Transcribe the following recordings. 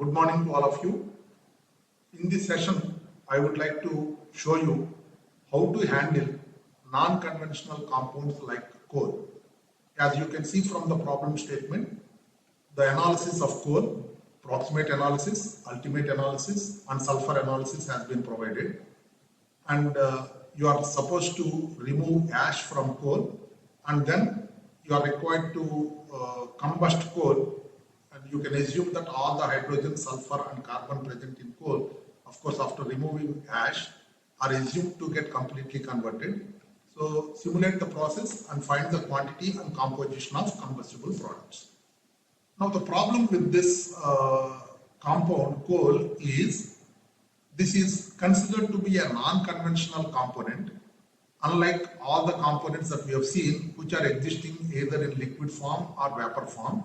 Good morning to all of you. In this session, I would like to show you how to handle non-conventional compounds like coal. As you can see from the problem statement, the analysis of coal, proximate analysis, ultimate analysis, and sulfur analysis has been provided. And you are supposed to remove ash from coal, and then you are required to combust coal. And you can assume that all the hydrogen, sulfur, and carbon present in coal, of course, after removing ash, are assumed to get completely converted. So simulate the process and find the quantity and composition of combustible products. Now the problem with this compound coal is this is considered to be a non-conventional component, unlike all the components that we have seen, which are existing either in liquid form or vapor form.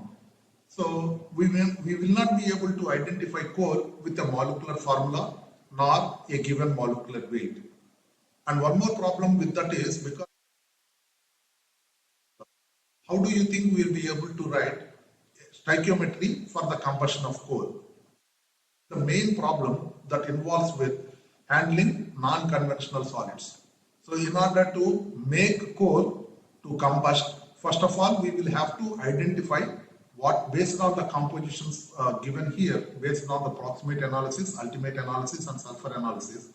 So we will not be able to identify coal with a molecular formula nor a given molecular weight. And one more problem with that is because how do you think we will be able to write stoichiometry for the combustion of coal? The main problem that involves with handling non-conventional solids. So in order to make coal to combust, first of all, we will have to identify what, based on the compositions given here, based on the proximate analysis, ultimate analysis, and sulfur analysis,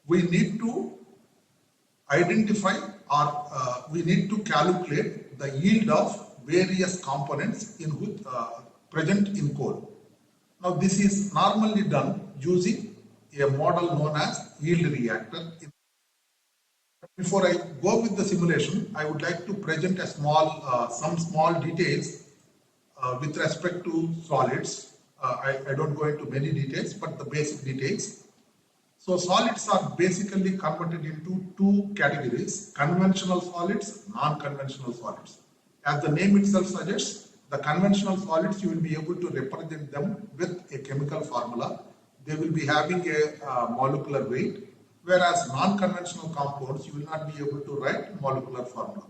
we need to identify or we need to calculate the yield of various components in which present in coal. Now this is normally done using a model known as yield reactor. Before I go with the simulation, I would like to present a some small details with respect to solids. I don't go into many details, but the basic details. So solids are basically converted into two categories: conventional solids, non-conventional solids. As the name itself suggests, the conventional solids, you will be able to represent them with a chemical formula. They will be having a molecular weight, whereas non-conventional compounds, you will not be able to write molecular formula.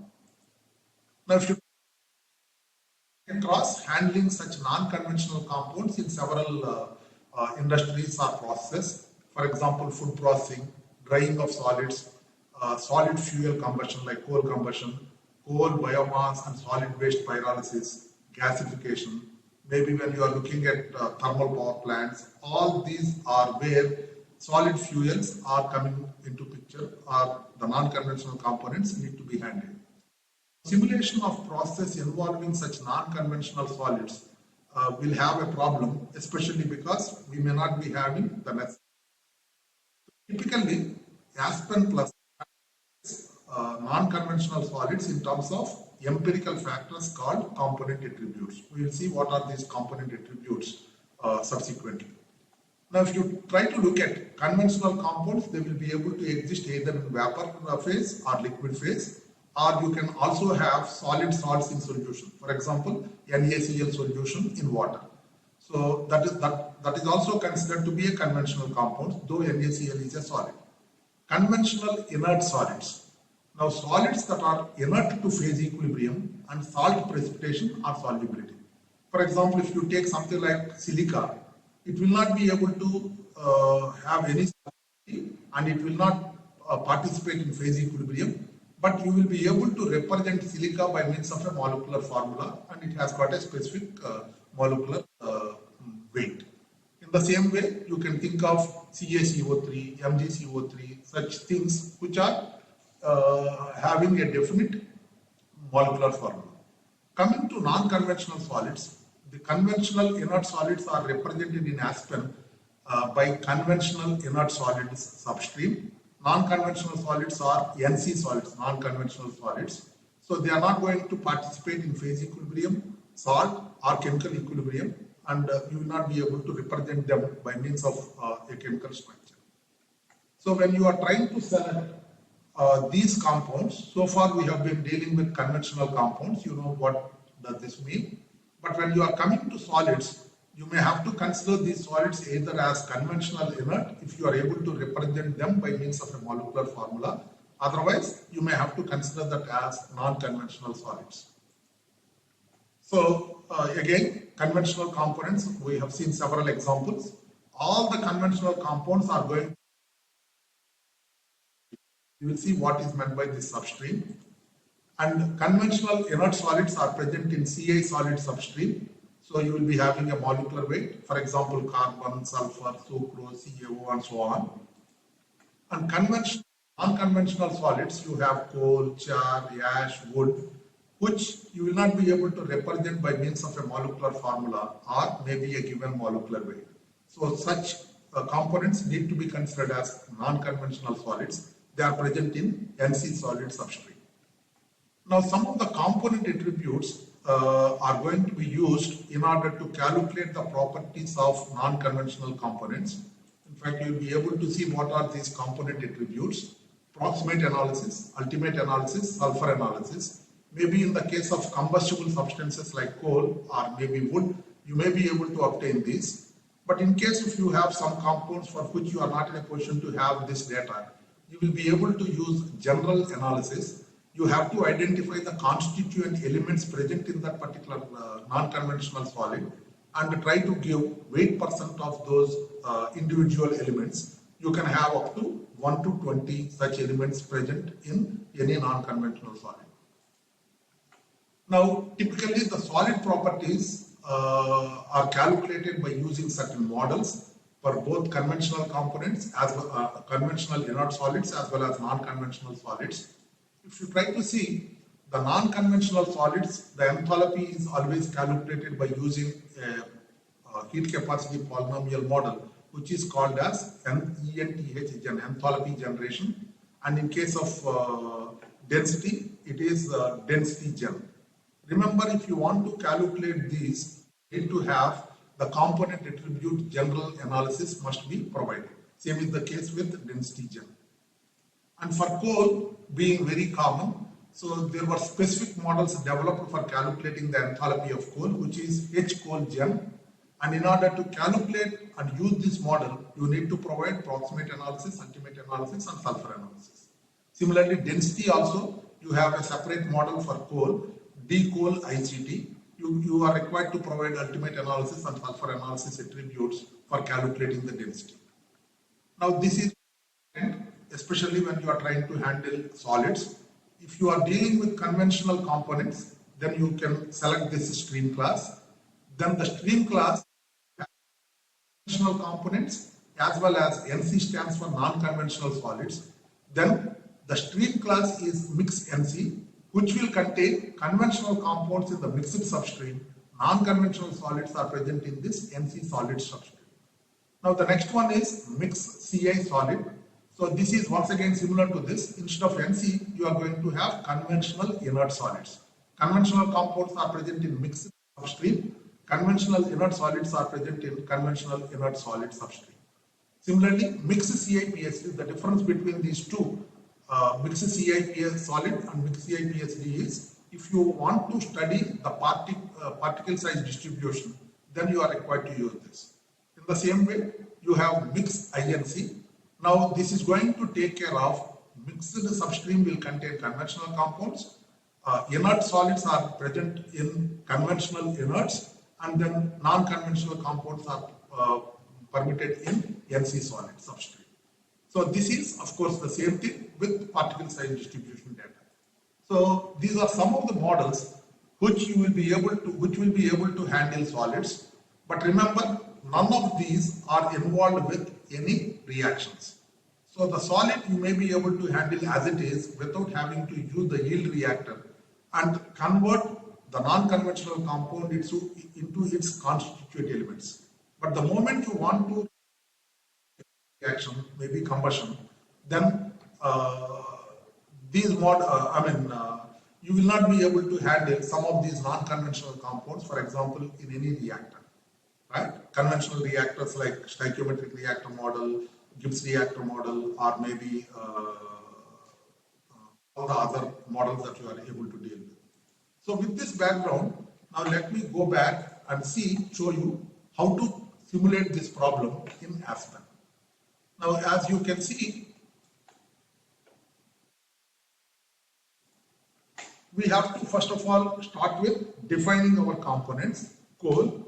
Now, if you across handling such non-conventional compounds in several industries or processes, for example, food processing, drying of solids, solid fuel combustion like coal combustion, coal biomass and solid waste pyrolysis, gasification, maybe when you are looking at thermal power plants, all these are where solid fuels are coming into picture, or the non-conventional components need to be handled. Simulation of process involving such non-conventional solids will have a problem, especially because we may not be having the necessary. Typically, Aspen plus non-conventional solids in terms of empirical factors called component attributes. We will see what are these component attributes subsequently. Now, if you try to look at conventional compounds, they will be able to exist either in vapor phase or liquid phase, or you can also have solid salts in solution. For example, NaCl solution in water. So that is also considered to be a conventional compound, though NaCl is a solid. Conventional inert solids. Now, solids that are inert to phase equilibrium and salt precipitation or solubility. For example, if you take something like silica, it will not be able to have any solubility and it will not participate in phase equilibrium, but you will be able to represent silica by means of a molecular formula, and it has got a specific molecular weight. In the same way, you can think of CaCO3, MgCO3, such things which are having a definite molecular formula. Coming to non-conventional solids, the conventional inert solids are represented in Aspen by conventional inert solids substream. Non-conventional solids are NC solids, non-conventional solids. So they are not going to participate in phase equilibrium, salt or chemical equilibrium, and you will not be able to represent them by means of a chemical structure. So when you are trying to select these compounds, so far we have been dealing with conventional compounds, you know what does this mean. But when you are coming to solids, you may have to consider these solids either as conventional inert if you are able to represent them by means of a molecular formula. Otherwise, you may have to consider that as non-conventional solids. So again, conventional components, we have seen several examples. All the conventional compounds are going, you will see what is meant by this substream. And conventional inert solids are present in Ca solid substrate. So you will be having a molecular weight, for example, carbon, sulfur, sucrose, CaO, and so on. And unconventional solids, you have coal, char, ash, wood, which you will not be able to represent by means of a molecular formula or maybe a given molecular weight. So such components need to be considered as non-conventional solids. They are present in NC solid substrate. Now, some of the component attributes are going to be used in order to calculate the properties of non-conventional components. In fact, you'll be able to see what are these component attributes: proximate analysis, ultimate analysis, sulfur analysis. Maybe in the case of combustible substances like coal or maybe wood, you may be able to obtain these. But in case if you have some compounds for which you are not in a position to have this data, you will be able to use general analysis. You have to identify the constituent elements present in that particular non-conventional solid and try to give weight percent of those individual elements. You can have up to 1 to 20 such elements present in any non-conventional solid. Now, typically the solid properties are calculated by using certain models for both conventional components as well, conventional inert solids as well as non-conventional solids. If you try to see the non-conventional solids, the enthalpy is always calculated by using a heat capacity polynomial model, which is called as ENTH, gen, enthalpy generation. And in case of density, it is density gen. Remember, if you want to calculate these, you need to have the component attribute general analysis must be provided. Same is the case with density gen. And for coal being very common, so there were specific models developed for calculating the enthalpy of coal, which is H coal gen. And in order to calculate and use this model, you need to provide proximate analysis, ultimate analysis, and sulfur analysis. Similarly, density also, you have a separate model for coal, D coal ICT. You are required to provide ultimate analysis and sulfur analysis attributes for calculating the density. Now, this is especially when you are trying to handle solids. If you are dealing with conventional components, then you can select this stream class. Then the stream class has conventional components as well as NC stands for non-conventional solids. Then the stream class is mixed NC, which will contain conventional compounds in the mixed substream. Non-conventional solids are present in this NC solid substrate. Now the next one is mixed Ci solid. So this is once again similar to this. Instead of NC, you are going to have conventional inert solids. Conventional compounds are present in mixed substrate. Conventional inert solids are present in conventional inert solid substrate. Similarly, mixed CiPSD, the difference between these two, mixed CiPS solid and mixed CiPSD is, if you want to study the particle size distribution, then you are required to use this. In the same way, you have mixed INC. Now, this is going to take care of mixed substream will contain conventional compounds. Inert solids are present in conventional inerts, and then non-conventional compounds are permitted in NC solid substrate. So this is, of course, the same thing with particle size distribution data. So these are some of the models which you will be able to handle solids. But remember, none of these are involved with any reactions. So the solid you may be able to handle as it is without having to use the yield reactor and convert the non-conventional compound into its constituent elements. But the moment you want to reaction, maybe combustion, then you will not be able to handle some of these non-conventional compounds, for example, in any reactor. Right? Conventional reactors like stoichiometric reactor model, Gibbs reactor model, or maybe all the other models that you are able to deal with. So with this background, now let me go back and show you how to simulate this problem in Aspen. Now, as you can see, we have to first of all start with defining our components, coal.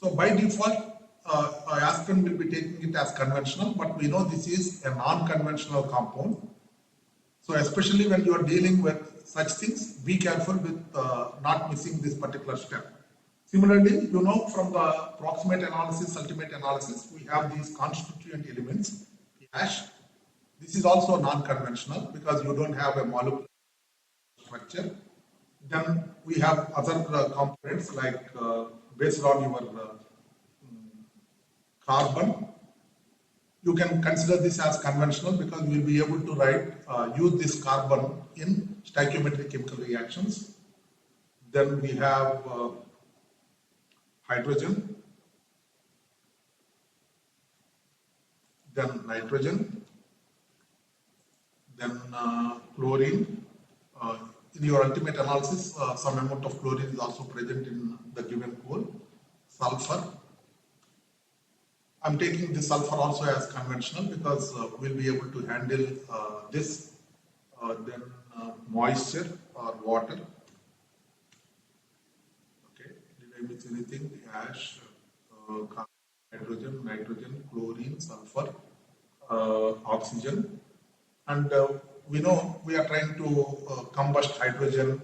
So by default, Aspen will be taking it as conventional, but we know this is a non-conventional compound. So especially when you are dealing with such things, be careful with not missing this particular step. Similarly, you know from the proximate analysis, ultimate analysis, we have these constituent elements, ash. This is also non-conventional because you don't have a molecular structure. Then we have other components like based on your carbon. You can consider this as conventional because we will be able to use this carbon in stoichiometric chemical reactions. Then we have hydrogen, then nitrogen, then chlorine. In your ultimate analysis, some amount of chlorine is also present in the given coal. Sulfur. I'm taking the sulfur also as conventional because we'll be able to handle this. Then moisture or water. Okay, did I miss anything? Ash, hydrogen, nitrogen, chlorine, sulfur, oxygen, and we know we are trying to combust hydrogen,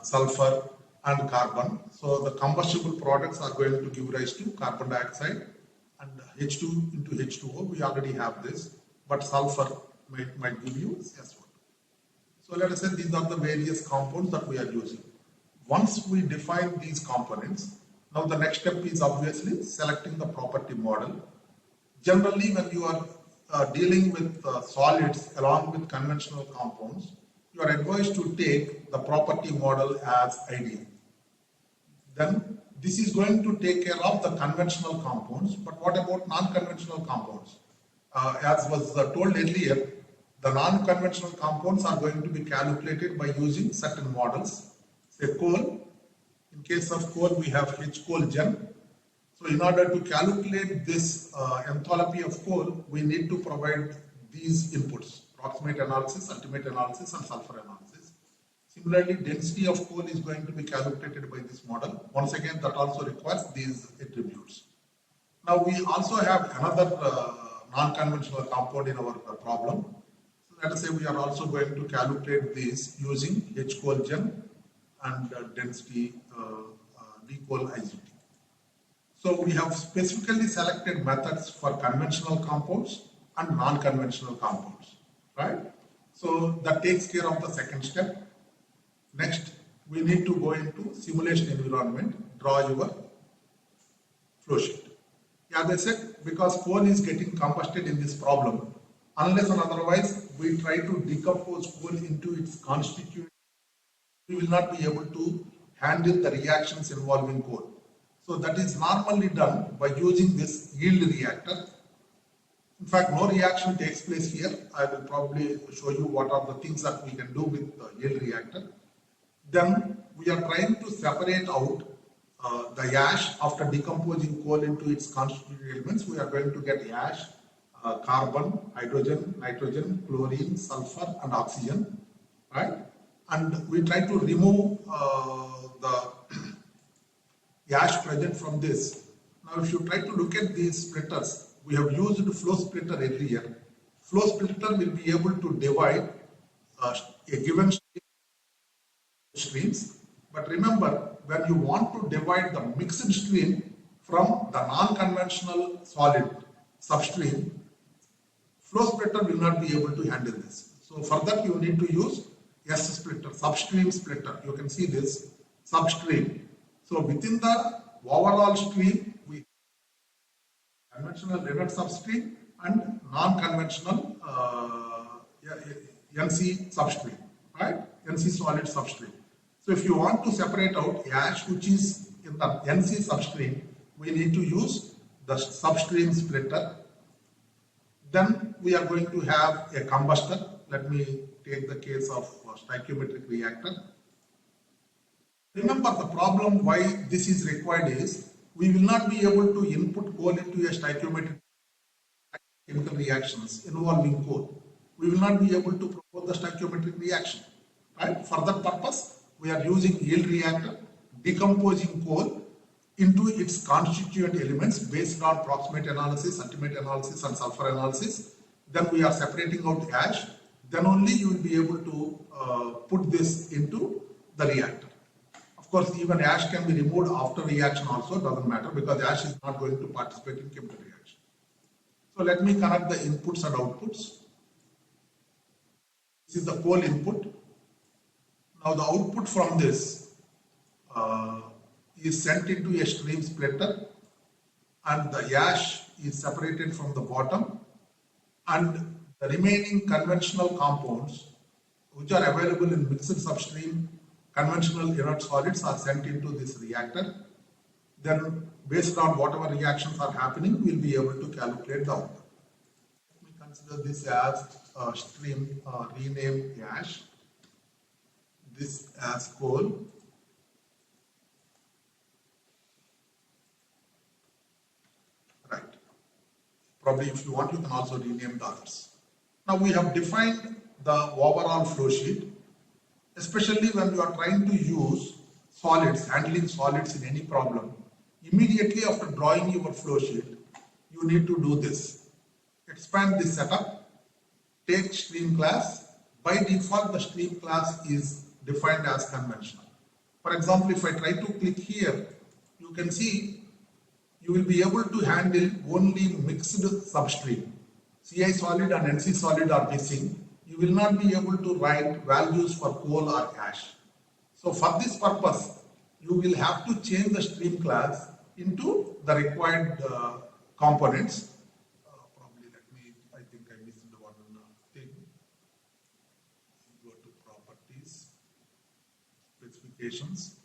sulfur, and carbon. So the combustible products are going to give rise to carbon dioxide and H2 into H2O. We already have this, but sulfur might give you S1. So let us say these are the various compounds that we are using. Once we define these components, now the next step is obviously selecting the property model. Generally, when you are dealing with solids along with conventional compounds, you are advised to take the property model as ideal. Then this is going to take care of the conventional compounds, but what about non-conventional compounds? As was told earlier, the non-conventional compounds are going to be calculated by using certain models. Say coal, in case of coal we have H coal gen. So in order to calculate this enthalpy of coal, we need to provide these inputs: proximate analysis, ultimate analysis, and sulfur analysis. Similarly, density of coal is going to be calculated by this model. Once again, that also requires these attributes. Now we also have another non-conventional compound in our problem. So let us say we are also going to calculate this using H coal gen and density D coal IGT. So we have specifically selected methods for conventional compounds and non-conventional compounds, right? So that takes care of the second step. Next, we need to go into simulation environment, draw your flow sheet. Yeah, they said because coal is getting combusted in this problem, unless and otherwise we try to decompose coal into its constituent, we will not be able to handle the reactions involving coal. So that is normally done by using this yield reactor. In fact, no reaction takes place here. I will probably show you what are the things that we can do with the yield reactor. Then we are trying to separate out the ash after decomposing coal into its constituent elements. We are going to get ash, carbon, hydrogen, nitrogen, chlorine, sulfur, and oxygen, right? And we try to remove the ash present from this. Now, if you try to look at these splitters, we have used flow splitter earlier. Flow splitter will be able to divide a given streams. But remember, when you want to divide the mixed stream from the non-conventional solid substream, flow splitter will not be able to handle this. So for that you need to use S splitter, substream splitter. You can see this substream. So within the overall stream, we have conventional rennet substream and non-conventional NC substream, right? NC solid substream. So if you want to separate out ash which is in the NC substream, we need to use the substream splitter. Then we are going to have a combustor. Let me take the case of stoichiometric reactor. Remember, the problem why this is required is we will not be able to input coal into a stoichiometric chemical reactions involving coal. we will not be able to propose the stoichiometric reaction. Right? For that purpose, we are using yield reactor, decomposing coal into its constituent elements based on proximate analysis, ultimate analysis, and sulfur analysis. Then we are separating out ash. Then only you will be able to put this into the reactor. Of course, even ash can be removed after reaction also, doesn't matter because ash is not going to participate in chemical reaction. So let me connect the inputs and outputs. This is the coal input. Now the output from this is sent into a stream splitter, and the ash is separated from the bottom, and the remaining conventional compounds which are available in mixed substream conventional inert solids are sent into this reactor. Then based on whatever reactions are happening, we will be able to calculate the output. Let me consider this as stream, rename ash, this as coal, right. Probably if you want, you can also rename the others. Now we have defined the overall flow sheet, especially when you are trying to use solids, handling solids in any problem. Immediately after drawing your flow sheet, you need to do this. Expand this setup, take stream class. By default, the stream class is defined as conventional. For example, if I try to click here, you can see you will be able to handle only mixed substream. Ci solid and Nc solid are missing. You will not be able to write values for coal or ash. So for this purpose, you will have to change the stream class into the required components. Probably I think I missed one thing. Go to properties, specifications.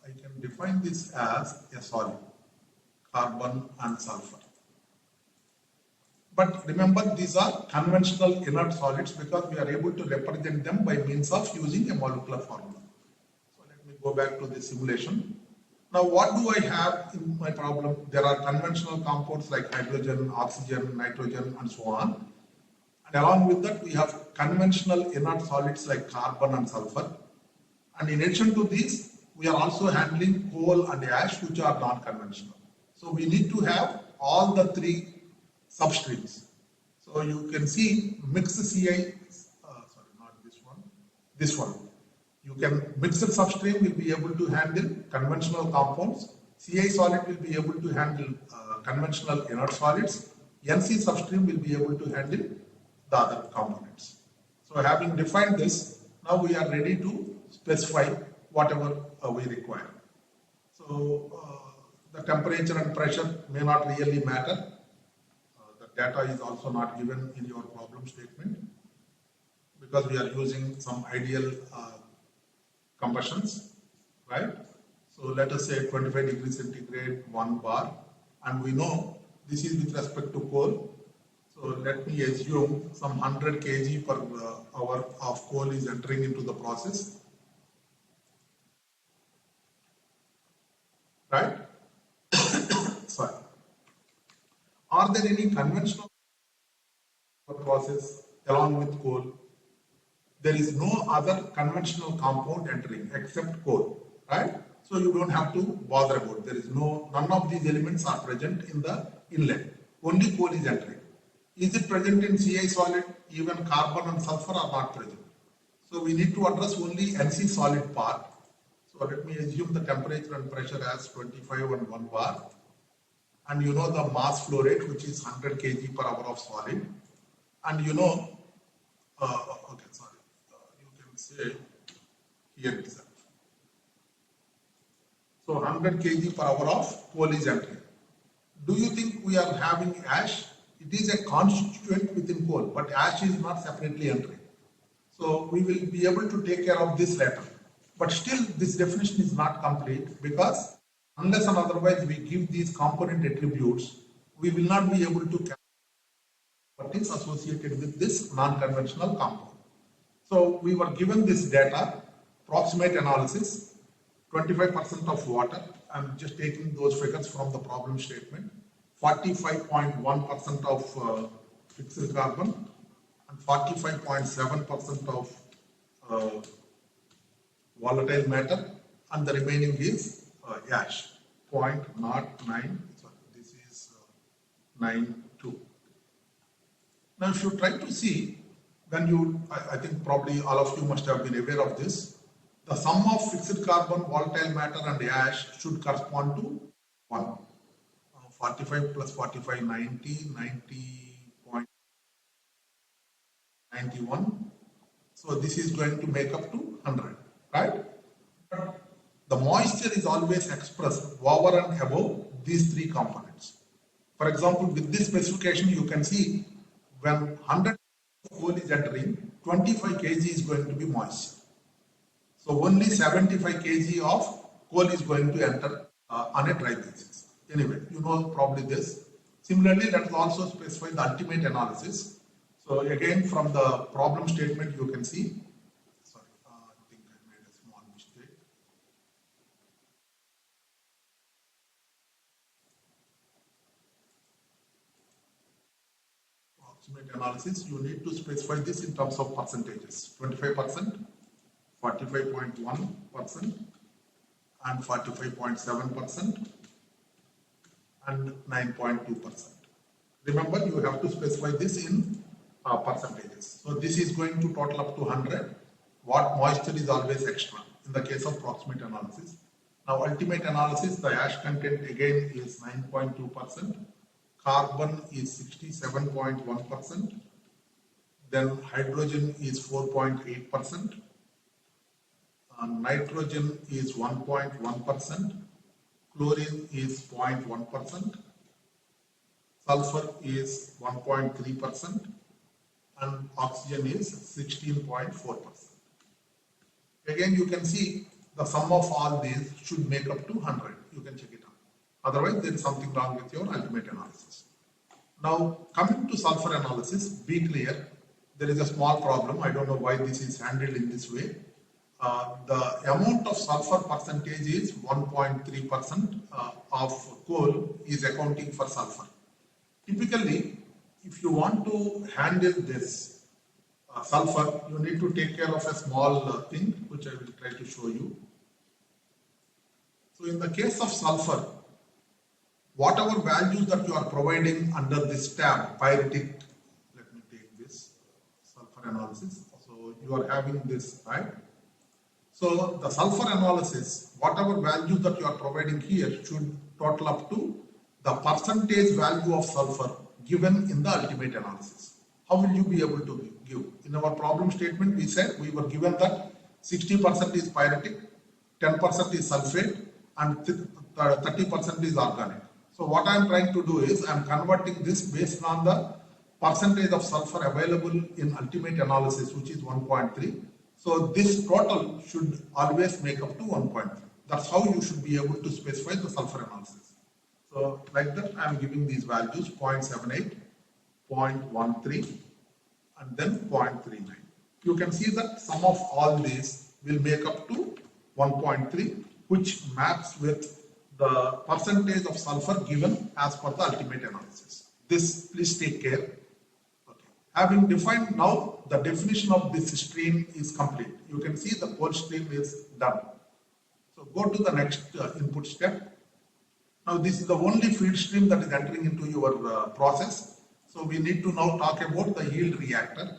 I can define this as a solid, carbon and sulfur. But remember, these are conventional inert solids because we are able to represent them by means of using a molecular formula. So let me go back to the simulation. Now what do I have in my problem? There are conventional compounds like hydrogen, oxygen, nitrogen, and so on. And along with that, we have conventional inert solids like carbon and sulfur. And in addition to these, we are also handling coal and ash, which are non-conventional. So we need to have all the three substreams. So you can see mixed Ci, sorry, not this one, this one. You can mixed substream will be able to handle conventional compounds. Ci solid will be able to handle conventional inert solids. Nc substream will be able to handle the other components. So having defined this, now we are ready to specify whatever we require. So the temperature and pressure may not really matter. Data is also not given in your problem statement because we are using some ideal combustions, right? So let us say 25 degrees centigrade, 1 bar, and we know this is with respect to coal. So let me assume some 100 kg per hour of coal is entering into the process, right? Sorry. Are there any conventional process along with coal? There is no other conventional compound entering except coal, right? So you don't have to bother about. There is none of these elements are present in the inlet. Only coal is entering. Is it present in Ci solid? Even carbon and sulfur are not present. So we need to address only Nc solid part. So let me assume the temperature and pressure as 25 and 1 bar. And you know the mass flow rate, which is 100 kg per hour of solid. And you know, okay, sorry, you can say here itself. So 100 kg per hour of coal is entering. Do you think we are having ash? It is a constituent within coal, but ash is not separately entering. So we will be able to take care of this later. But still, this definition is not complete because unless and otherwise we give these component attributes, we will not be able to calculate what is associated with this non-conventional compound. So we were given this data, approximate analysis, 25% of water. I'm just taking those figures from the problem statement. 45.1% of fixed carbon and 45.7% of volatile matter, and the remaining is ash, 0.09, sorry, this is 92. Now, if you try to see, when you, I think probably all of you must have been aware of this, the sum of fixed carbon, volatile matter and ash should correspond to 1. 45 plus 45, 90, 90.91. So this is going to make up to 100, right? But the moisture is always expressed over and above these three components. For example, with this specification, you can see when 100 coal is entering, 25 kg is going to be moisture. So only 75 kg of coal is going to enter on a dry basis. Anyway, you know probably this. Similarly, let us also specify the ultimate analysis. So again, from the problem statement, you can see, sorry, I think I made a small mistake. Approximate analysis, you need to specify this in terms of percentages, 25%, 45.1%, and 45.7%, and 9.2%. Remember, you have to specify this in percentages. So this is going to total up to 100. What moisture is always extra in the case of proximate analysis. Now, ultimate analysis, the ash content again is 9.2%. Carbon is 67.1%. Then hydrogen is 4.8%. Nitrogen is 1.1%. Chlorine is 0.1%. Sulfur is 1.3%. And oxygen is 16.4%. Again, you can see the sum of all these should make up to 100. You can check it out. Otherwise, there is something wrong with your ultimate analysis. Now, coming to sulfur analysis, be clear, there is a small problem. I don't know why this is handled in this way. The amount of sulfur percentage is 1.3% of coal is accounting for sulfur. Typically, if you want to handle this sulfur, you need to take care of a small thing, which I will try to show you. So in the case of sulfur, whatever values that you are providing under this tab, pyritic, let me take this sulfur analysis. So you are having this, right? So the sulfur analysis, whatever values that you are providing here should total up to the percentage value of sulfur given in the ultimate analysis. How will you be able to give? In our problem statement, we said we were given that 60% is pyritic, 10% is sulfate, and 30% is organic. So what I am trying to do is I am converting this based on the percentage of sulfur available in ultimate analysis, which is 1.3. So this total should always make up to 1.3. That's how you should be able to specify the sulfur analysis. So like that, I am giving these values 0.78, 0.13, and then 0.39. You can see that sum of all these will make up to 1.3, which maps with the percentage of sulfur given as per the ultimate analysis. This, please take care. Okay. Having defined now, the definition of this stream is complete. You can see the coal stream is done. So go to the next input step. Now this is the only feed stream that is entering into your process. So we need to now talk about the yield reactor.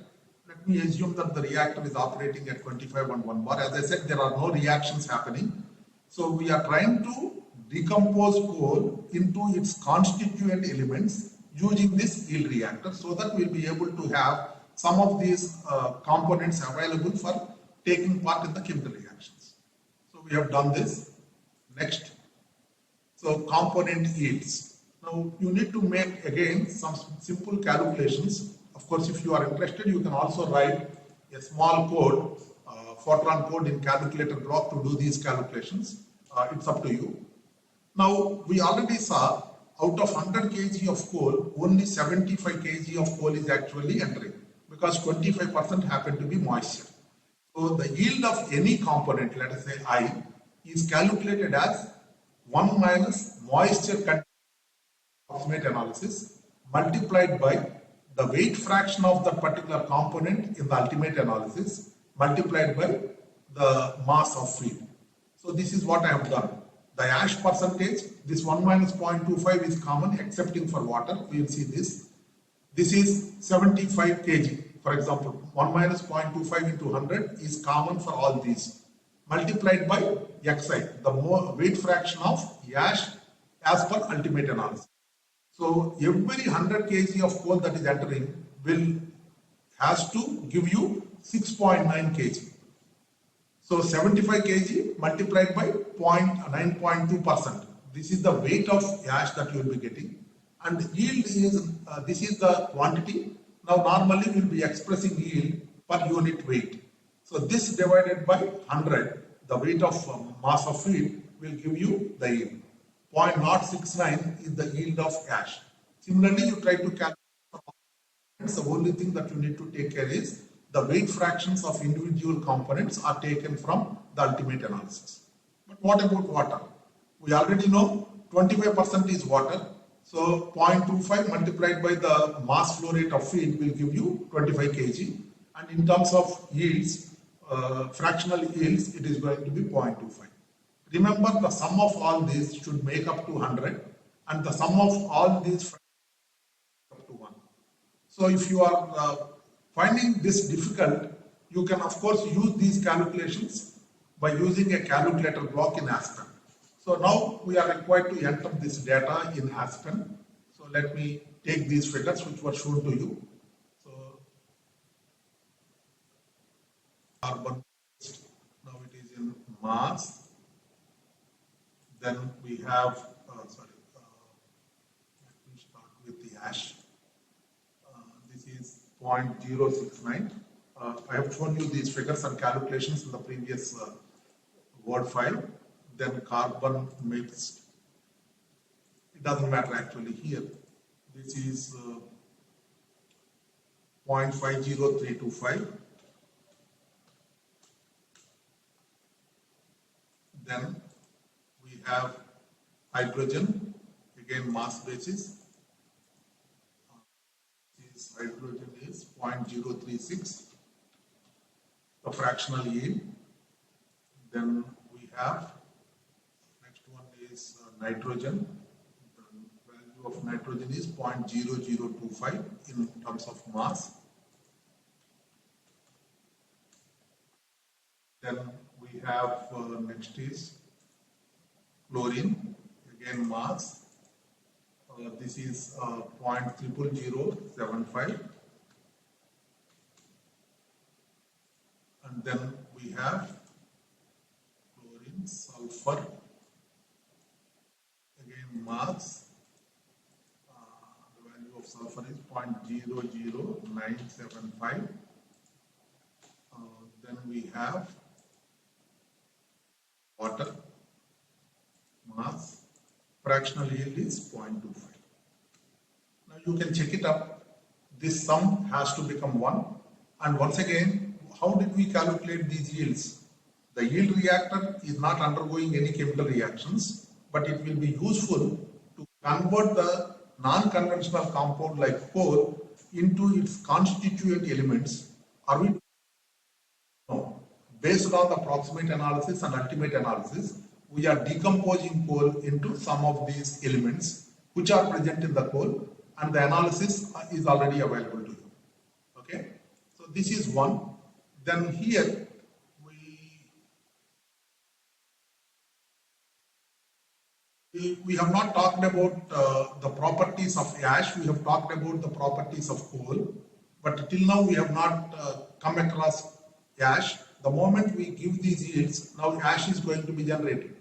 Let me assume that the reactor is operating at 25 and 1 bar. As I said, there are no reactions happening. So we are trying to decompose coal into its constituent elements using this yield reactor so that we'll be able to have some of these components available for taking part in the chemical reactions. So we have done this. Next. So component yields. Now you need to make again some simple calculations. Of course, if you are interested, you can also write a small code, Fortran code in calculator block to do these calculations. It's up to you. Now we already saw out of 100 kg of coal, only 75 kg of coal is actually entering because 25% happen to be moisture. So the yield of any component, let us say I, is calculated as 1 minus moisture content approximate analysis multiplied by the weight fraction of that particular component in the ultimate analysis multiplied by the mass of feed. So this is what I have done. The ash percentage, this 1 minus 0.25 is common excepting for water. We will see this. This is 75 kg. For example, 1 minus 0.25 into 100 is common for all these. Multiplied by xi, the weight fraction of ash as per ultimate analysis. So every 100 kg of coal that is entering has to give you 6.9 kg. So 75 kg multiplied by 9.2%. This is the weight of ash that you will be getting. And yield is, this is the quantity. Now normally we will be expressing yield per unit weight. So this divided by 100, the weight of mass of feed will give you the yield. 0.069 is the yield of ash. Similarly, you try to calculate the only thing that you need to take care is the weight fractions of individual components are taken from the ultimate analysis. But what about water? We already know 25% is water. So 0.25 multiplied by the mass flow rate of feed will give you 25 kg. And in terms of yields, fractional yields, it is going to be 0.25. Remember, the sum of all these should make up to 100 and the sum of all these up to 1. So if you are finding this difficult, you can of course use these calculations by using a calculator block in Aspen. So now we are required to enter this data in Aspen. So let me take these figures which were shown to you. So carbon, now it is in mass. Then we have, let me start with the ash. This is 0.069. I have shown you these figures and calculations in the previous Word file. Then carbon mixed. It doesn't matter actually here. This is 0.50325. Then we have hydrogen, again mass basis. This hydrogen is 0.036, the fractional yield. Then we have, next one is nitrogen. The value of nitrogen is 0.0025 in terms of mass. Then we have next is chlorine, again mass. This is 0.00075. And then we have chlorine, sulfur, again mass. The value of sulfur is 0.00975. Then we have water, mass, fractional yield is 0.25. Now you can check it up. This sum has to become 1. And once again, how did we calculate these yields? The yield reactor is not undergoing any chemical reactions, but it will be useful to convert the non-conventional compound like coal into its constituent elements. Are we? No. Based on the proximate analysis and ultimate analysis, we are decomposing coal into some of these elements which are present in the coal, and the analysis is already available to you. Okay, so this is one. Then here we have not talked about the properties of ash. We have talked about the properties of coal, but till now we have not come across ash. The moment we give these yields, now ash is going to be generated.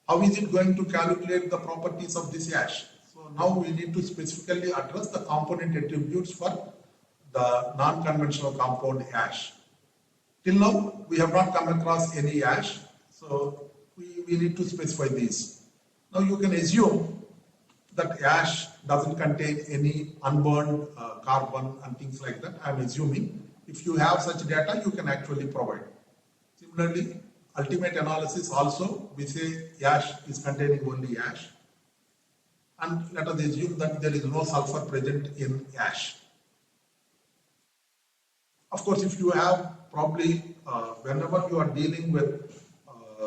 How is it going to calculate the properties of this ash? So now we need to specifically address the component attributes for the non-conventional compound ash. Till now, we have not come across any ash, so we need to specify these. Now you can assume that ash doesn't contain any unburned carbon and things like that. I am assuming. If you have such data, you can actually provide. Similarly, ultimate analysis also, we say ash is containing only ash. And let us assume that there is no sulfur present in ash. Of course, if you have probably, whenever you are dealing with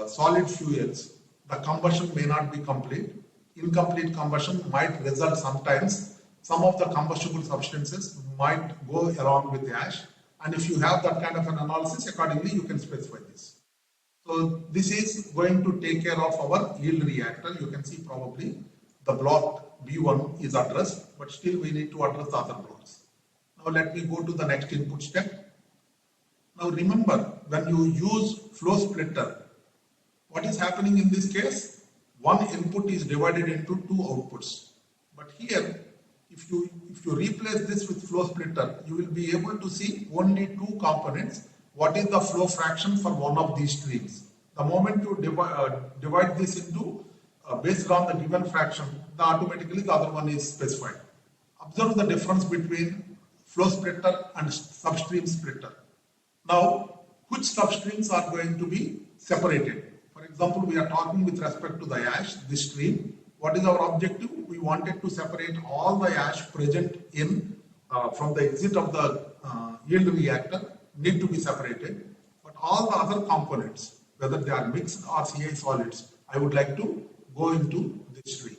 solid fuels, the combustion may not be complete. Incomplete combustion might result sometimes. Some of the combustible substances might go along with the ash. And if you have that kind of an analysis, accordingly, you can specify this. So this is going to take care of our yield reactor. You can see probably the block B1 is addressed, but still we need to address the other blocks. Now let me go to the next input step. Now remember, when you use flow splitter, what is happening in this case? One input is divided into two outputs. But here, if you replace this with flow splitter, you will be able to see only two components. What is the flow fraction for one of these streams? The moment you divide this into based on the given fraction, automatically the other one is specified. Observe the difference between flow splitter and substream splitter. Now, which substreams are going to be separated? For example, we are talking with respect to the ash, this stream. What is our objective? We wanted to separate all the ash present in from the exit of the yield reactor need to be separated. But all the other components, whether they are mixed or CI solids, I would like to go into this stream.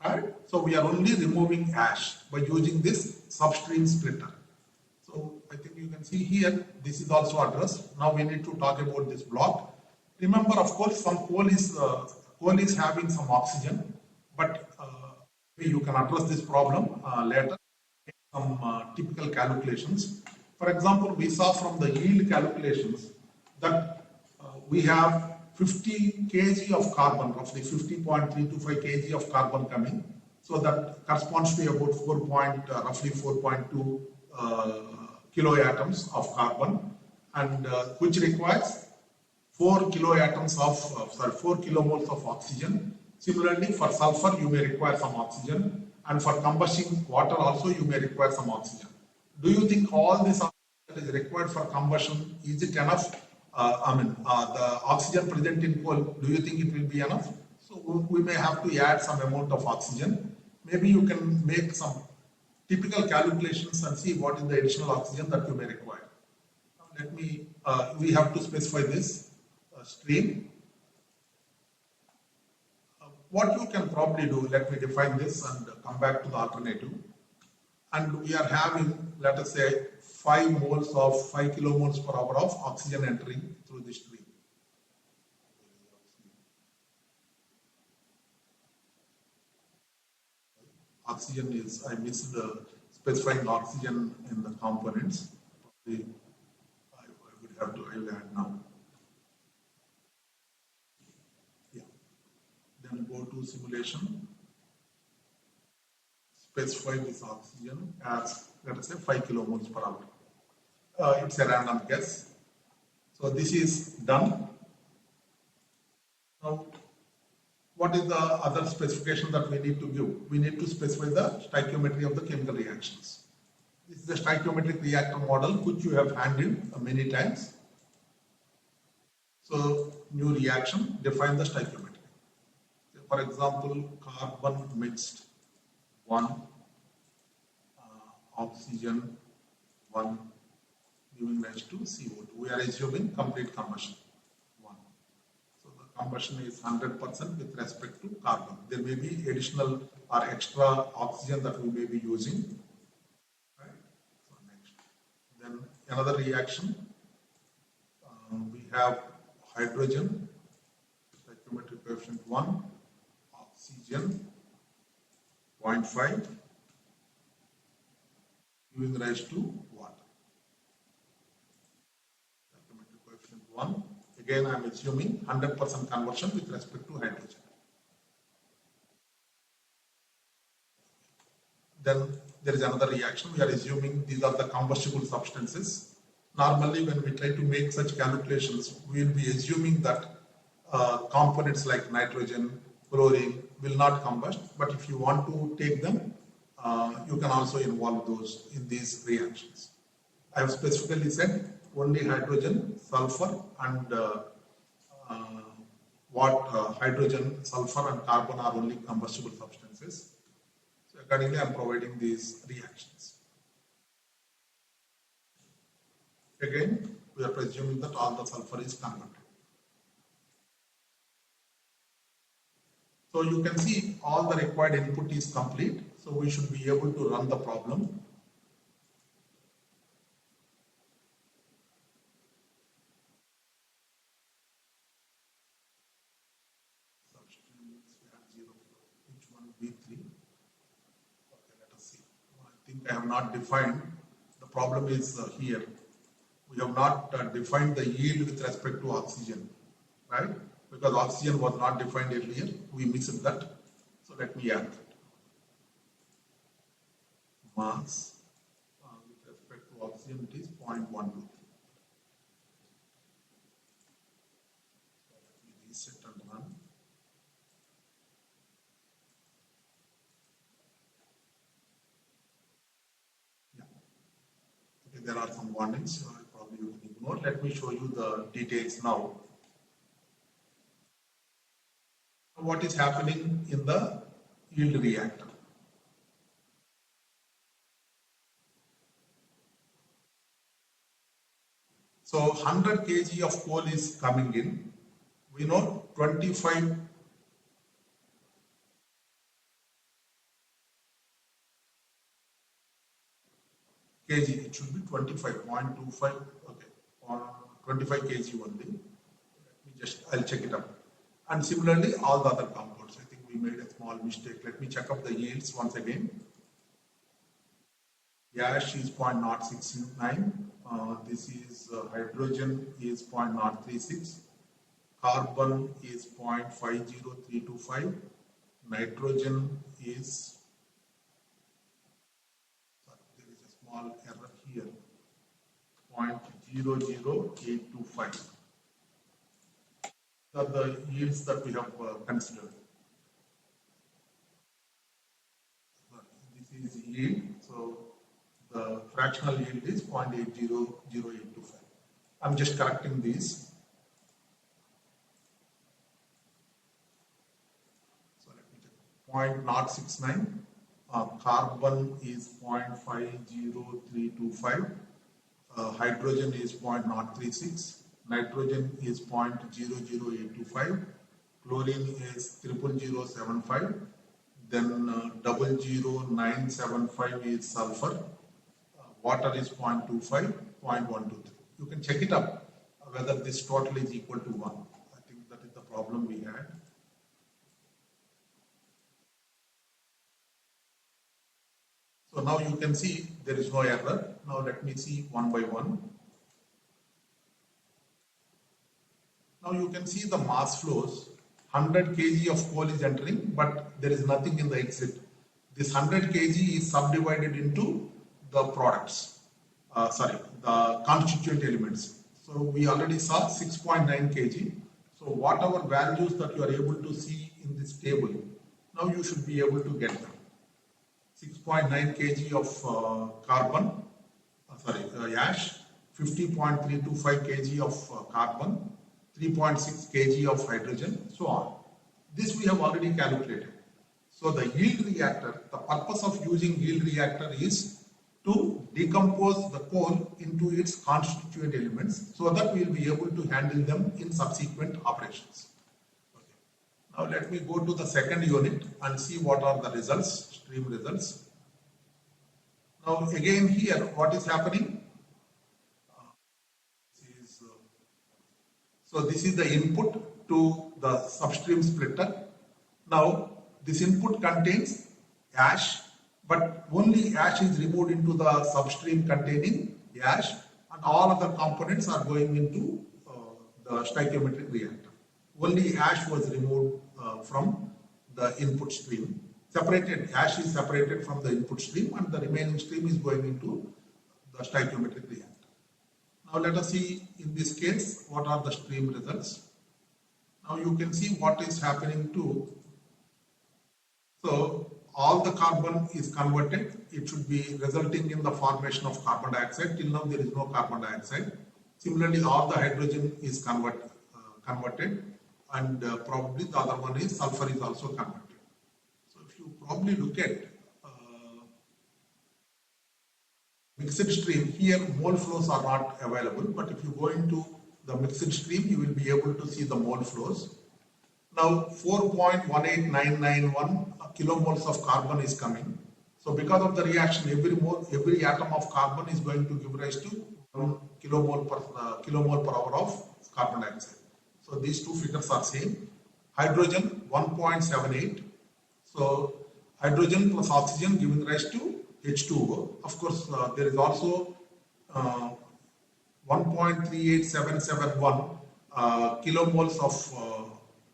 Right? So we are only removing ash by using this substream splitter. So I think you can see here, this is also addressed. Now we need to talk about this block. Remember, of course, some coal is having some oxygen, but you can address this problem later. Some typical calculations. For example, we saw from the yield calculations that we have 50 kg of carbon, roughly 50.325 kg of carbon coming. So that corresponds to about roughly 4.2 kiloatoms of carbon, and which requires 4 kiloatoms of 4 kilomoles of oxygen. Similarly, for sulfur, you may require some oxygen, and for combusting water also, you may require some oxygen. Do you think all this that is required for combustion, is it enough? The oxygen present in coal, do you think it will be enough? So we may have to add some amount of oxygen. Maybe you can make some typical calculations and see what is the additional oxygen that you may require. Now let me, we have to specify this stream. What you can probably do, let me define this and come back to the alternative. And we are having, let us say, 5 kilomoles per hour of oxygen entering through this stream. Oxygen is, I missed specifying oxygen in the components. Probably I will add now. Yeah. Then go to simulation. Specify this oxygen as, let us say, 5 kilomoles per hour. It's a random guess. So this is done. Now, what is the other specification that we need to give? We need to specify the stoichiometry of the chemical reactions. This is the stoichiometric reactor model which you have handled many times. So, new reaction, define the stoichiometry. For example, carbon mixed 1, oxygen 1, giving rise to CO2. We are assuming complete combustion 1. So the combustion is 100% with respect to carbon. There may be additional or extra oxygen that we may be using. Right? So next. Then another reaction. We have hydrogen, stoichiometric coefficient 1, oxygen 0.5, giving rise to water. Stoichiometric coefficient 1. Again, I am assuming 100% conversion with respect to hydrogen. Then there is another reaction. We are assuming these are the combustible substances. Normally, when we try to make such calculations, we will be assuming that components like nitrogen, chlorine will not combust. But if you want to take them, you can also involve those in these reactions. I have specifically said only hydrogen, sulfur, and hydrogen, sulfur, and carbon are only combustible substances. So accordingly, I am providing these reactions. Again, we are presuming that all the sulfur is converted. So you can see all the required input is complete. So we should be able to run the problem. Which one? B3. Okay, let us see. I think I have not defined. The problem is here. We have not defined the yield with respect to oxygen, right? Because oxygen was not defined earlier. We mixed that. So let me add that. Mass with respect to oxygen it is 0.123. Let me reset and run. Yeah. Okay, there are some warnings. Probably you can ignore. Let me show you the details now. What is happening in the yield reactor? So 100 kg of coal is coming in. We know 25 kg, it should be 25.25, okay, on 25 kg only. I'll check it out. And similarly, all the other compounds. I think we made a small mistake. Let me check up the yields once again. Gas is 0.069. This is hydrogen is 0.036. Carbon is 0.50325. Nitrogen is, sorry, there is a small error here, 0.00825. Are the yields that we have considered. This is yield, so the fractional yield is 0.800825. I'm just correcting these. So let me check. 0.069. Carbon is 0.50325. Hydrogen is 0.036. Nitrogen is 0.00825. Chlorine is 00075. Then 00975 is sulfur. Water is 0.25, 0.123. You can check it up whether this total is equal to 1. I think that is the problem we had. So now you can see there is no error. Now let me see one by one. Now you can see the mass flows. 100 kg of coal is entering, but there is nothing in the exit. This 100 kg is subdivided into the products, the constituent elements. So we already saw 6.9 kg. So whatever values that you are able to see in this table, now you should be able to get them. 6.9 kg of carbon, ash, 50.325 kg of carbon, 3.6 kg of hydrogen, so on. This we have already calculated. So the yield reactor, the purpose of using yield reactor is to decompose the coal into its constituent elements so that we will be able to handle them in subsequent operations. Okay. Now let me go to the second unit and see what are the results, stream results. Now again here, what is happening? So this is the input to the substream splitter. Now this input contains ash, but only ash is removed into the substream containing ash, and all other components are going into the stoichiometric reactor. Only ash was removed from the input stream. Separated, ash is separated from the input stream, and the remaining stream is going into the stoichiometric reactor. Now let us see in this case what are the stream results. Now you can see what is happening to, so all the carbon is converted. It should be resulting in the formation of carbon dioxide. Till now there is no carbon dioxide. Similarly, all the hydrogen is converted, and probably the other one is sulfur is also converted. So if you probably look at mixed stream, here mole flows are not available, but if you go into the mixed stream, you will be able to see the mole flows. Now 4.18991 kilomoles of carbon is coming. So because of the reaction, every atom of carbon is going to give rise to 1 kilomole per hour of carbon dioxide. So these two figures are same. Hydrogen 1.78. So hydrogen plus oxygen giving rise to H2O. Of course, there is also 1.38771 kilomoles of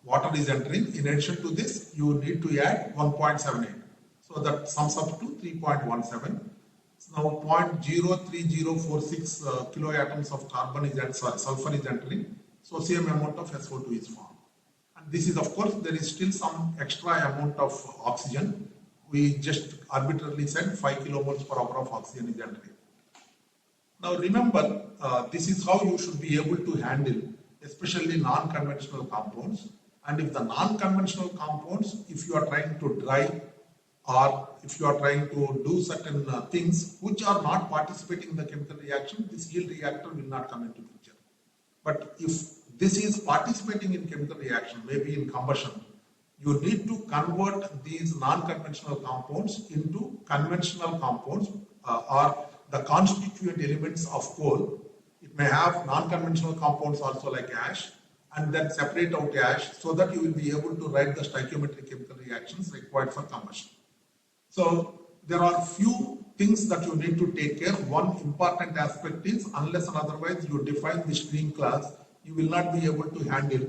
water is entering. In addition to this, you need to add 1.78. So that sums up to 3.17. So now 0.03046 kiloatoms of carbon is sulfur is entering. So same amount of SO2 is formed. And this is, of course, there is still some extra amount of oxygen. We just arbitrarily said 5 kilomoles per hour of oxygen is entering. Now remember, this is how you should be able to handle especially non-conventional compounds. And if the non-conventional compounds, if you are trying to dry or if you are trying to do certain things which are not participating in the chemical reaction, this yield reactor will not come into picture. But if this is participating in chemical reaction, maybe in combustion, you need to convert these non-conventional compounds into conventional compounds or the constituent elements of coal. It may have non-conventional compounds also like ash, and then separate out ash so that you will be able to write the stoichiometric chemical reactions required for combustion. So there are few things that you need to take care. One important aspect is, unless and otherwise you define the stream class, you will not be able to handle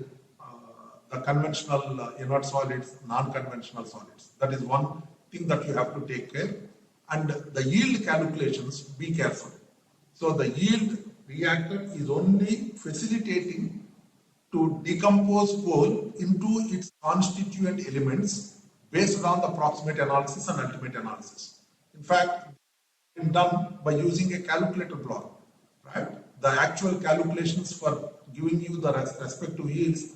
the conventional inert solids, non-conventional solids. That is one thing that you have to take care. And the yield calculations, be careful. So the yield reactor is only facilitating to decompose coal into its constituent elements based on the approximate analysis and ultimate analysis. In fact, it's done by using a calculator block, right? The actual calculations for giving you the respective yields,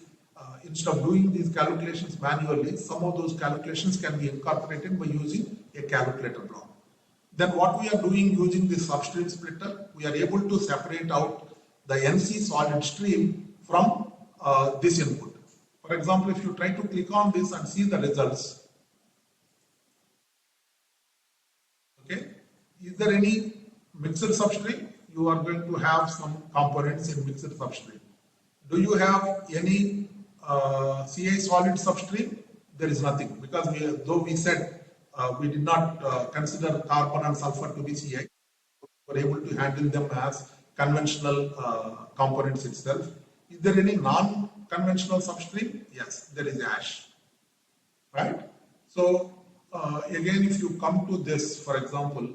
instead of doing these calculations manually, some of those calculations can be incorporated by using a calculator block. Then what we are doing using this substream splitter, we are able to separate out the NC solid stream from this input. For example, if you try to click on this and see the results, okay, is there any mixed substrate? You are going to have some components in mixed substrate. Do you have any Ci solid substrate? There is nothing, because though we said we did not consider carbon and sulfur to be Ci, we were able to handle them as conventional components itself. Is there any non-conventional substrate? Yes, there is ash, right? So again, if you come to this, for example,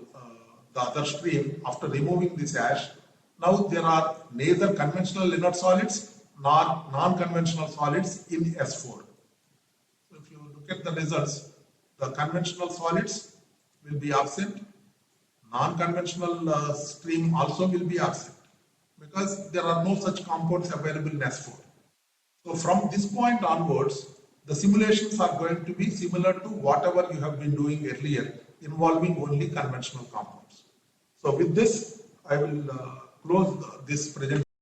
the other stream, after removing this ash, now there are neither conventional inert solids nor non-conventional solids in S4. So if you look at the results, the conventional solids will be absent, non-conventional stream also will be absent, because there are no such compounds available in S4. So from this point onwards, the simulations are going to be similar to whatever you have been doing earlier, involving only conventional compounds. So with this, I will close this presentation.